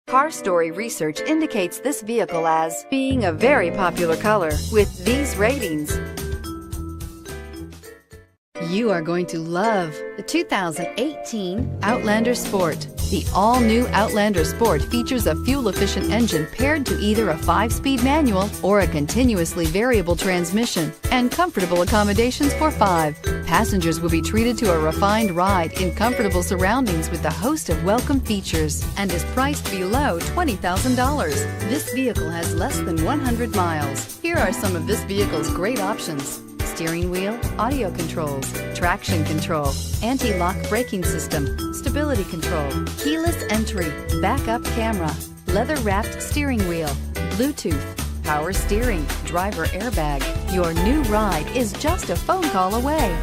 Car Story research indicates this vehicle as being a very popular color with these ratings. You are going to love the 2018 Outlander Sport. The all-new Outlander Sport features a fuel-efficient engine paired to either a 5-speed manual or a continuously variable transmission, and comfortable accommodations for 5. Passengers will be treated to a refined ride in comfortable surroundings with a host of welcome features, and is priced below $20,000. This vehicle has less than 100 miles. Here are some of this vehicle's great options: steering wheel audio controls, traction control, anti-lock braking system, stability control, keyless entry, backup camera, leather-wrapped steering wheel, Bluetooth, power steering, driver airbag. Your new ride is just a phone call away.